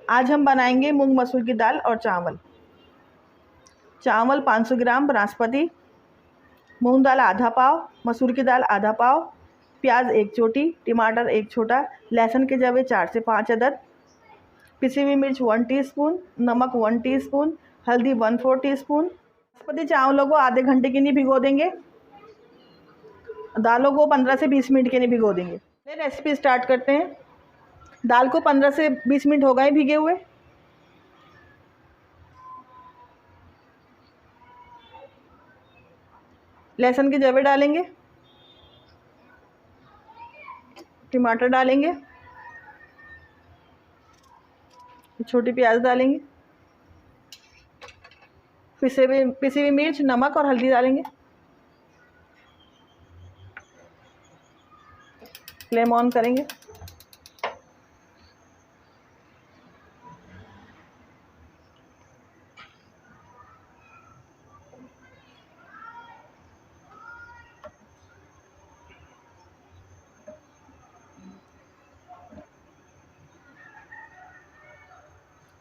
आज हम बनाएंगे मूंग मसूर की दाल और चावल। चावल 500 ग्राम बासमती, मूंग दाल आधा पाव, मसूर की दाल आधा पाव, प्याज 1 छोटी, टमाटर 1 छोटा, लहसुन के जवे 4 से 5 अदद, पिसी हुई मिर्च 1 टीस्पून, नमक 1 टीस्पून, हल्दी 1/4 टीस्पून। बासमती चावलों को आधे घंटे के लिए भिगो देंगे। दालों को 15 से 20 मिनट के लिए भिगो देंगे। रेसिपी स्टार्ट करते हैं। दाल को 15 से 20 मिनट हो गए भीगे हुए। लहसुन के जवे डालेंगे, टमाटर डालेंगे, छोटी प्याज डालेंगे, पिसी हुई मिर्च, नमक और हल्दी डालेंगे। फ्लेम ऑन करेंगे।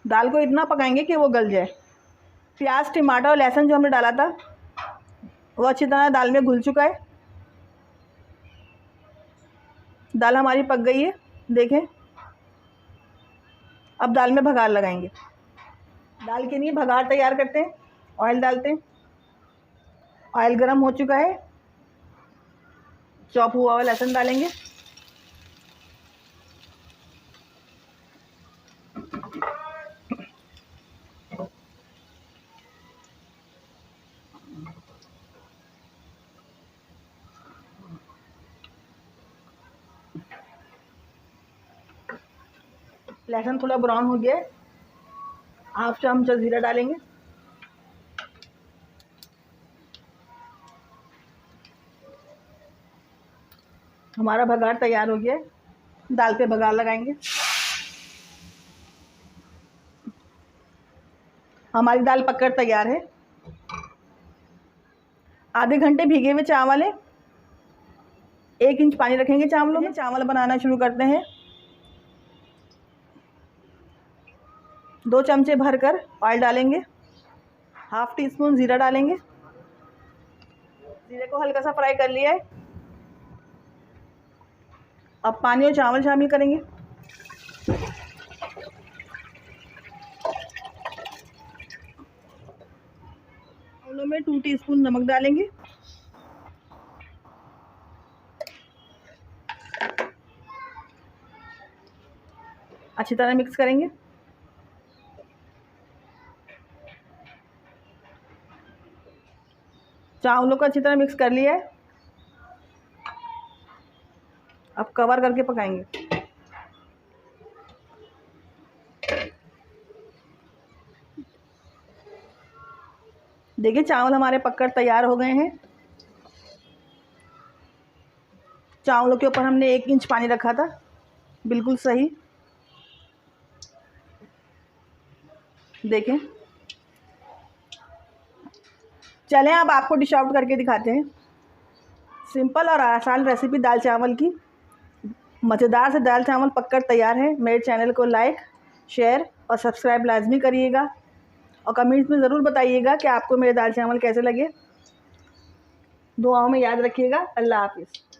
दाल को इतना पकाएंगे कि वो गल जाए। प्याज, टमाटर और लहसुन जो हमने डाला था वो अच्छी तरह दाल में घुल चुका है। दाल हमारी पक गई है, देखें। अब दाल में भगार लगाएंगे। दाल के लिए भगार तैयार करते हैं। ऑयल डालते हैं। ऑयल गर्म हो चुका है। चॉप हुआ हुआ लहसुन डालेंगे, लहसुन थोड़ा ब्राउन हो गया है। हाफ चम्मच जीरा डालेंगे, हमारा भगार तैयार हो गया है। दाल पे भगार लगाएंगे। हमारी दाल पककर तैयार है। आधे घंटे भीगे हुए चावल है। 1 इंच पानी रखेंगे चावलों में। चावल बनाना शुरू करते हैं। 2 चमचे भरकर ऑयल डालेंगे। हाफ टी स्पून जीरा डालेंगे। जीरे को हल्का सा फ्राई कर लिया है। अब पानी और चावल शामिल करेंगे। चावलों में 2 टीस्पून नमक डालेंगे। अच्छी तरह मिक्स करेंगे। चावलों को अच्छी तरह मिक्स कर लिया है। अब कवर करके पकाएंगे। देखिए चावल हमारे पककर तैयार हो गए हैं। चावलों के ऊपर हमने 1 इंच पानी रखा था, बिल्कुल सही। देखें। चलें अब आपको डिश आउट करके दिखाते हैं। सिंपल और आसान रेसिपी दाल चावल की। मज़ेदार से दाल चावल पककर तैयार है। मेरे चैनल को लाइक, शेयर और सब्सक्राइब लाजमी करिएगा और कमेंट्स में ज़रूर बताइएगा कि आपको मेरे दाल चावल कैसे लगे। दुआओं में याद रखिएगा। अल्लाह हाफिज़।